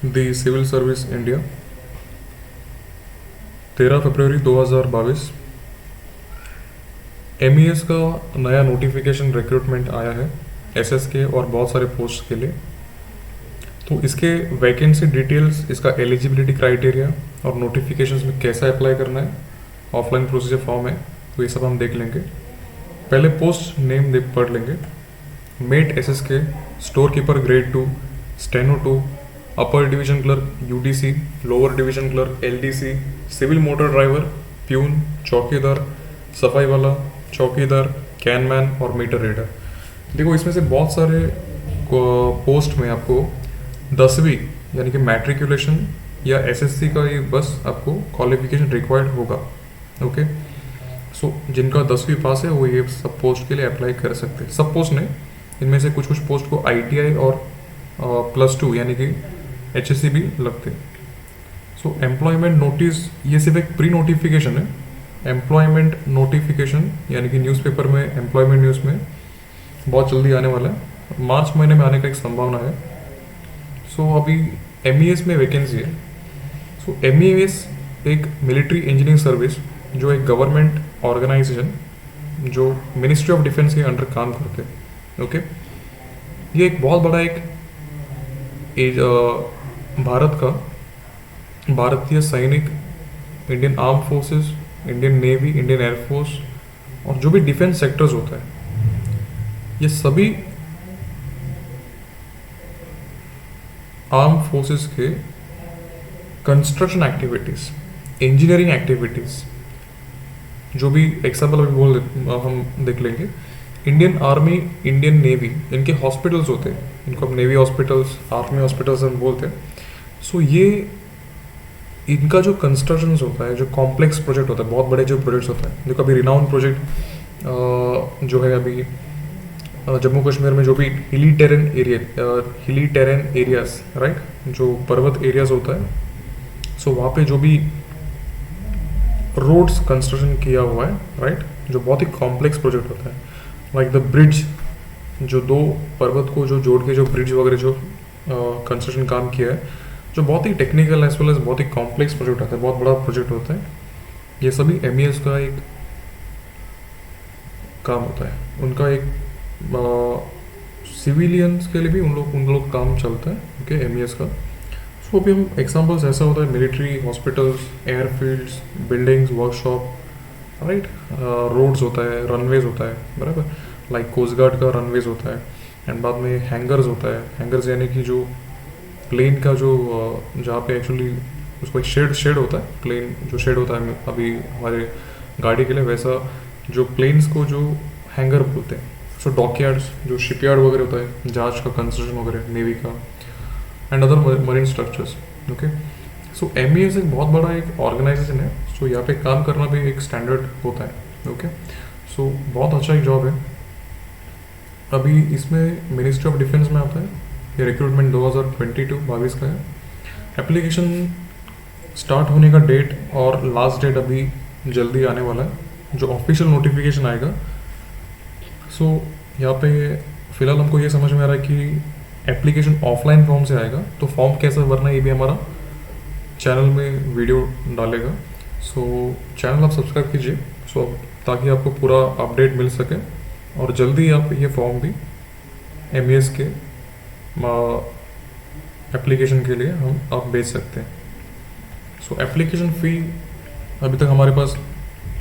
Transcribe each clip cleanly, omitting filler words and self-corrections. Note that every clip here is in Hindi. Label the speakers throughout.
Speaker 1: दी सिविल सर्विस इंडिया 13 फरवरी 2022 MES का नया नोटिफिकेशन रिक्रूटमेंट आया है SS के और बहुत सारे पोस्ट के लिए। तो इसके वैकेंसी डिटेल्स, इसका एलिजिबिलिटी क्राइटेरिया और नोटिफिकेशंस में कैसा अप्लाई करना है, ऑफलाइन प्रोसीजर फॉर्म है, तो ये सब हम देख लेंगे। पहले पोस्ट नेम देख पढ़ लेंगे। मेट SS के store keeper grade 2, steno 2, upper division clerk UDC, lower division clerk LDC, civil motor driver, peon, चौकीदार, सफाई वाला, चौकीदार, कैनमैन और मीटर रीडर। देखो इसमें से बहुत सारे पोस्ट में आपको 10वीं यानी कि मैट्रिकुलेशन या SSC का ये बस आपको क्वालिफिकेशन रिक्वायर्ड होगा। ओके, सो जिनका 10वीं पास है वो ये सब पोस्ट के लिए अप्लाई कर सकते हैं। सब पोस्ट नहीं, इनमें से कुछ कुछ पोस्ट को ITI और +2 यानी कि HSC भी लगते हैं। सो एम्प्लॉयमेंट नोटिस ये सिर्फ एक प्री नोटिफिकेशन है। एम्प्लॉयमेंट नोटिफिकेशन यानी कि न्यूज़पेपर में, एम्प्लॉयमेंट न्यूज़ में बहुत जल्दी आने वाला है, मार्च महीने में आने का एक संभावना है। सो अभी MES में वैकेंसी है। सो MES एक मिलिट्री इंजीनियरिंग सर्विस जो एक गवर्नमेंट ऑर्गेनाइजेशन जो मिनिस्ट्री ऑफ डिफेंस के अंडर काम करते हैं। ओके, ये एक बहुत बड़ा एक भारत का भारतीय सैनिक, Indian arm forces, Indian navy, Indian air force और जो भी डिफेंस सेक्टर्स होता है, ये सभी आर्म फोर्सेस के कंस्ट्रक्शन एक्टिविटीज़, इंजीनियरिंग एक्टिविटीज़, जो भी एग्जाम्पल अभी हम देख लेंगे। इंडियन आर्मी, इंडियन नेवी, इनके हॉस्पिटल्स होते हैं, इनको हम नेवी हॉस्पिटल्स, आर्मी हॉस्पिटल्स हम बोलते हैं। सो ये इनका जो कंस्ट्रक्शन होता है, जो कॉम्प्लेक्स प्रोजेक्ट होता है, बहुत बड़े जो प्रोजेक्ट्स होता है, जो कभी रिनाउंड प्रोजेक्ट जो है अभी जम्मू कश्मीर में जो भी हिली टेरेन एरियाज, राइट, जो पर्वत एरियाज होता है, सो वहाँ पे जो भी रोड्स कंस्ट्रक्शन किया हुआ है, राइट, जो बहुत ही कॉम्प्लेक्स प्रोजेक्ट होता है, लाइक द ब्रिज, जो दो पर्वत को जो जोड़ के जो ब्रिज वगैरह जो कंस्ट्रक्शन काम किया है, जो बहुत ही टेक्निकल एज वेल एज बहुत ही कॉम्प्लेक्स प्रोजेक्ट होता है, बहुत बड़ा प्रोजेक्ट होता है, ये सभी MES का एक काम होता है। उनका एक सिविलियंस के लिए भी उन लोग काम चलता है। ओके, MES का। सो अभी हम एग्जांपल्स ऐसा होता है, military, hospitals, airfields, buildings, workshop, right, roads होता है, रनवेज होता है, बराबर, लाइक कोस्ट गार्ड का रनवेज होता है, एंड बाद में हैंगर्स होता है। हैंगर्स यानी कि जो प्लेन का जो जहाँ पे एक्चुअली उसको एक शेड होता है, प्लेन जो शेड होता है अभी हमारे गाड़ी के लिए, वैसा जो प्लेन्स को जो हैंगर बोलते हैं। सो डॉकयार्ड्स, जो शिपयार्ड वगैरह होता है, जहाज का कंस्ट्रक्शन वगैरह, नेवी का and other marine structures. Okay, so MES एक बहुत बड़ा एक ऑर्गेनाइजेशन है। सो यहाँ पे काम करना भी एक स्टैंडर्ड होता है। ओके, सो बहुत अच्छा एक जॉब है। अभी इसमें मिनिस्ट्री ऑफ डिफेंस में आता है, ये रिक्रूटमेंट 2022 का है। एप्लीकेशन स्टार्ट होने का डेट और लास्ट डेट अभी जल्दी आने वाला है, जो ऑफिशियल नोटिफिकेशन आएगा। सो यहाँ पे फ़िलहाल हमको ये समझ में आ रहा है कि एप्लीकेशन ऑफलाइन फॉर्म से आएगा, तो फॉर्म कैसे भरना है ये भी हमारा चैनल में वीडियो डालेगा। सो चैनल आप सब्सक्राइब कीजिए, सो ताकि आपको पूरा अपडेट मिल सके और जल्दी आप ये फॉर्म भी MES के एप्लीकेशन के लिए आप भेज सकते हैं। सो एप्लीकेशन फ़ी अभी तक हमारे पास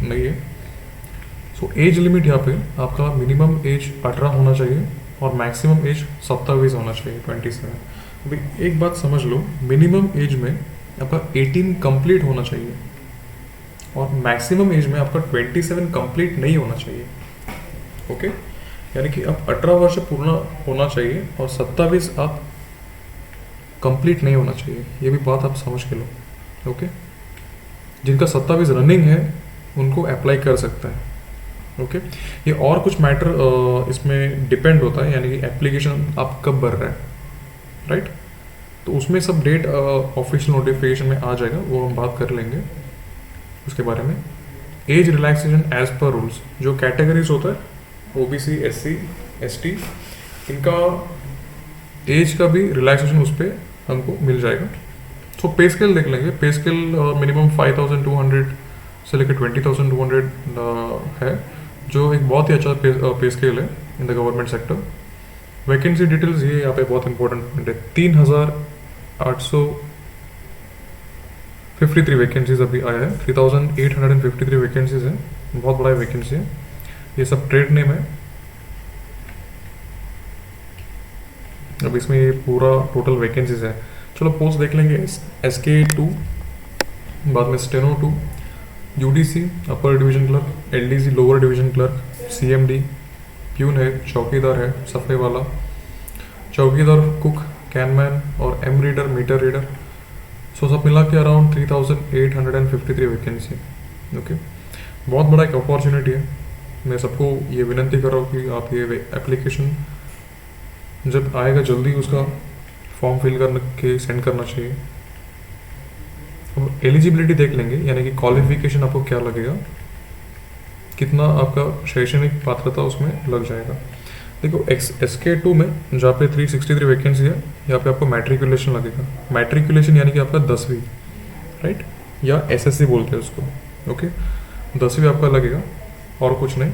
Speaker 1: नहीं है। सो एज लिमिट यहाँ पे आपका मिनिमम एज 18 होना चाहिए और मैक्सिमम एज 27 होना चाहिए, 27। अभी एक बात समझ लो, मिनिमम एज में आपका 18 कंप्लीट होना चाहिए और मैक्सिमम एज में आपका 27 कंप्लीट नहीं होना चाहिए। ओके, यानी कि आप 18 वर्ष पूर्ण होना चाहिए और 27 आप कंप्लीट नहीं होना चाहिए। ये भी बात आप समझ के लो। ओके, जिनका 27 रनिंग है उनको अप्लाई कर सकता है। ओके, ये और कुछ मैटर इसमें डिपेंड होता है, यानी कि एप्लीकेशन आप कब भर रहे हैं, राइट, तो उसमें सब डेट ऑफिशियल नोटिफिकेशन में आ जाएगा, वो हम बात कर लेंगे उसके बारे में। Age relaxation as per rules, जो कैटेगरीज होता है OBC, SC, ST, इनका एज का भी रिलैक्सेशन उस पर हमको मिल जाएगा। तो पे स्केल देख लेंगे। पे स्केल मिनिमम 5200 से लेकर 20200 है, जो एक बहुत ही अच्छा पे स्केल है in the government sector. Vacancy details ये यहाँ पे बहुत इंपॉर्टेंट पॉइंट है। 3853 वैकेंसीज अभी आया है। 3853 वैकेंसीज है, बहुत बड़ा वैकेंसी है। ये सब ट्रेड नेम है। अब इसमें ये पूरा टोटल वैकेंसीज है। चलो पोस्ट देख लेंगे। SK2, बाद में स्टेनो 2, UDC अपर division clerk, LDC lower division clerk, CMD peon है, चौकीदार है सफ़े वाला, चौकीदार, कुक, कैनमैन और एम रीडर, मीटर रीडर। सो सब मिला के अराउंड 3853 वैकेंसी। ओके, बहुत बड़ा एक अपॉर्चुनिटी है। मैं सबको ये विनती कर रहा हूँ कि आप ये एप्लीकेशन जब आएगा जल्दी उसका फॉर्म फिल करने के सेंड करना चाहिए। अब एलिजिबिलिटी देख लेंगे, यानी कि क्वालिफिकेशन आपको क्या लगेगा, कितना आपका शैक्षणिक पात्रता उसमें लग जाएगा। देखो SK2 में जहाँ पे 363 वैकेंसी है, यहाँ पे आपको मैट्रिकुलेशन लगेगा। मैट्रिकुलेशन यानी कि आपका 10वीं, राइट, या SSC बोलते हैं उसको। ओके, 10वीं आपका लगेगा और कुछ नहीं।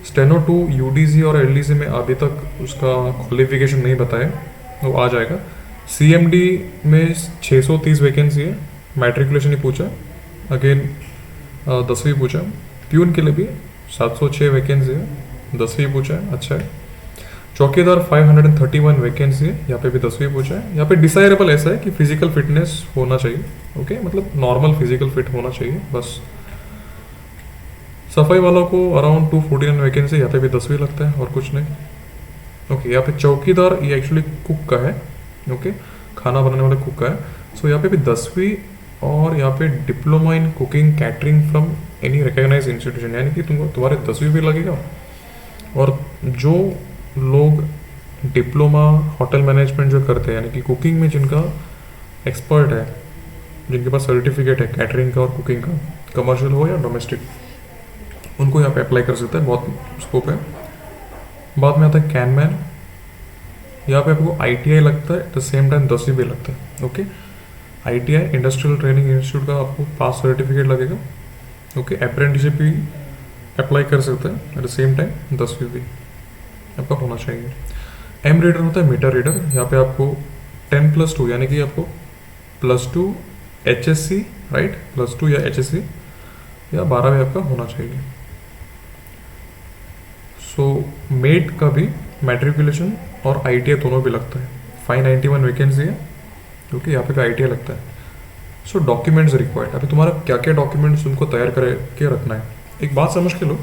Speaker 1: स्टेनो 2 UDC और LDC में अभी तक उसका क्वालिफिकेशन नहीं बताया, वो आ जाएगा। CMD में 630 वैकेंसी है, मैट्रिकुलेशन ही पूछा, अगेन 10वीं पूछा। प्यून के लिए भी 706 वैकेंसी है, 10वीं पूछा है, अच्छा है। चौकीदार 531 वैकेंसी है, यहाँ पे भी 10वीं पूछा है। यहाँ पे डिसायरेबल ऐसा है कि फिजिकल फिटनेस होना चाहिए। ओके, मतलब नॉर्मल फिजिकल फिट होना चाहिए बस। सफाई वालों को अराउंड 249 वैकेंसी, यहाँ पे भी 10वीं लगता है और कुछ नहीं। ओके, यहाँ पे चौकीदार ये एक्चुअली कुक का है। ओके, खाना बनाने वाले कुक का है। सो यहाँ पे भी 10वीं और यहाँ पे diploma in cooking catering from any recognised institution, यानी कि तुमको तुम्हारे 10वीं भी लगेगा। और जो लोग डिप्लोमा होटल मैनेजमेंट जो करते हैं, यानी कि कुकिंग में जिनका एक्सपर्ट है, जिनके पास सर्टिफिकेट है कैटरिंग का और कुकिंग का, कमर्शियल हो या डोमेस्टिक, उनको यहाँ पे अप्लाई कर सकते हैं, बहुत स्कोप है। बाद में आता है कैनमैन। यहाँ पे आपको ITI लगता है, एट द सेम टाइम 10वीं भी लगता है। Okay, ITI industrial training institute का आपको पास सर्टिफिकेट लगेगा। ओके, अप्रेंटिसशिप भी अप्लाई कर सकते हैं, एट द सेम टाइम 10वीं भी आपका होना चाहिए। एम रीडर होता है मीटर रीडर। यहाँ पे आपको 10+2 यानी कि आपको +2 HSC, राइट, +2 या HSC या 12 आपका होना चाहिए। सो मेट का भी मैट्रिकुलेशन और ITI दोनों भी लगता है। 591 वैकेंसी है, क्योंकि यहाँ पे भी ITI लगता है। सो डॉक्यूमेंट्स रिक्वायर्ड, अभी तुम्हारा क्या क्या डॉक्यूमेंट्स तुमको तैयार करके रखना है। एक बात समझ के लो,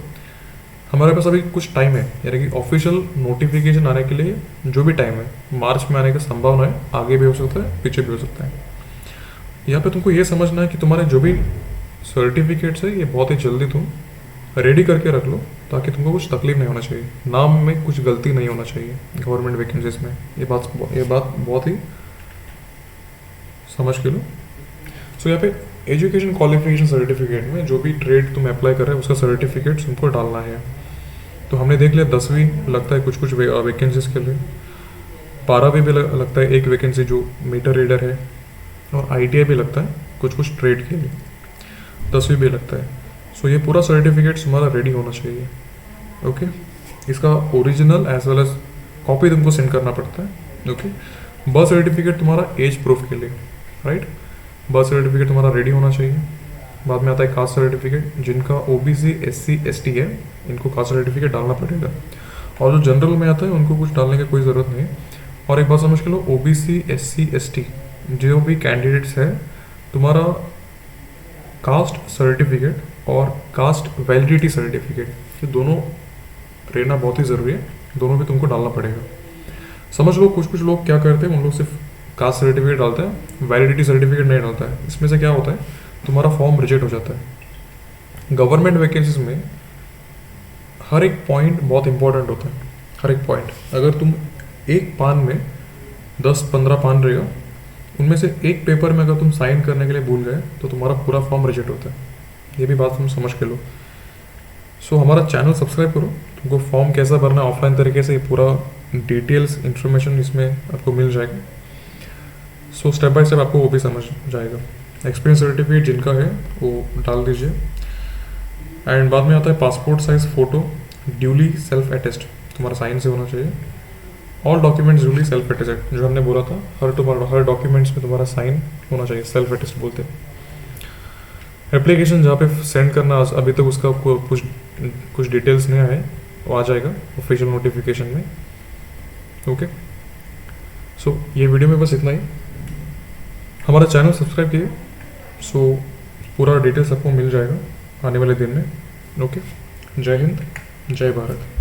Speaker 1: हमारे पास अभी कुछ टाइम है, यानी कि ऑफिशियल नोटिफिकेशन आने के लिए जो भी टाइम है, मार्च में आने की संभावना है, आगे भी हो सकता है, पीछे भी हो सकता है। यहाँ पे तुमको ये समझना है कि तुम्हारे जो भी सर्टिफिकेट्स है, ये बहुत ही जल्दी तुम रेडी करके रख लो, ताकि तुमको कुछ तकलीफ नहीं होना चाहिए, नाम में कुछ गलती नहीं होना चाहिए गवर्नमेंट वैकेंसीज में। ये बात बहुत ही समझ के लो। सो यहाँ पे एजुकेशन क्वालिफिकेशन सर्टिफिकेट में जो भी ट्रेड तुम अप्लाई कर रहे हो उसका सर्टिफिकेट तुमको डालना है। तो हमने देख लिया 10वीं लगता है कुछ वैकेंसीज के लिए, 12वीं भी लगता है एक वैकेंसी जो मीटर रीडर है, और ITI भी लगता है कुछ ट्रेड के लिए, 10वीं भी लगता है। सो ये पूरा सर्टिफिकेट तुम्हारा रेडी होना चाहिए। ओके, इसका original as well as copy तुमको सेंड करना पड़ता है। ओके, बर्थ सर्टिफिकेट तुम्हारा एज प्रूफ के लिए, राइट, बर्थ सर्टिफिकेट तुम्हारा रेडी होना चाहिए। बाद में आता है कास्ट सर्टिफिकेट, जिनका OBC SC ST है, इनको कास्ट सर्टिफिकेट डालना पड़ेगा। और जो जनरल में आता है उनको कुछ डालने की कोई ज़रूरत नहीं। और एक बात समझ के लो, OBC SC ST जो भी कैंडिडेट्स है, तुम्हारा कास्ट सर्टिफिकेट और कास्ट वैलिडिटी सर्टिफिकेट, ये दोनों रहना बहुत ही ज़रूरी है, दोनों भी तुमको डालना पड़ेगा। समझ लो कुछ लोग क्या करते हैं, उन लोग सिर्फ कास्ट सर्टिफिकेट डालते हैं, वैलिडिटी सर्टिफिकेट नहीं डालता है। इसमें से क्या होता है, तुम्हारा फॉर्म रिजेक्ट हो जाता है। गवर्नमेंट वैकेंसीज में हर एक पॉइंट बहुत इंपॉर्टेंट होता है, हर एक पॉइंट। अगर तुम एक पान में 10-15 पान रहेगा, उनमें से एक पेपर में अगर तुम साइन करने के लिए भूल गए तो तुम्हारा पूरा फॉर्म रिजेक्ट होता है। ये भी बात तुम समझ के लो। सो हमारा चैनल सब्सक्राइब करो, तुमको फॉर्म कैसा भरना है ऑफलाइन तरीके से, ये पूरा डिटेल्स इन्फॉर्मेशन इसमें आपको मिल जाएगा। सो स्टेप बाय स्टेप आपको वो भी समझ जाएगा। एक्सपीरियंस सर्टिफिकेट जिनका है वो डाल दीजिए। एंड बाद में आता है passport size photo duly self attest, तुम्हारा साइन से होना चाहिए। All documents duly self attest, जो हमने बोला था हर डॉक्यूमेंट्स में तुम्हारा साइन होना चाहिए, सेल्फ अटेस्ट बोलते हैं। एप्लीकेशन जहाँ पे सेंड करना अभी तक उसका कुछ डिटेल्स नहीं आए, वो आ जाएगा ऑफिशियल नोटिफिकेशन में। ओके, सो ये वीडियो में बस इतना ही। हमारा चैनल सब्सक्राइब कीजिए, सो पूरा डिटेल्स आपको मिल जाएगा आने वाले दिन में। ओके, जय हिंद, जय भारत।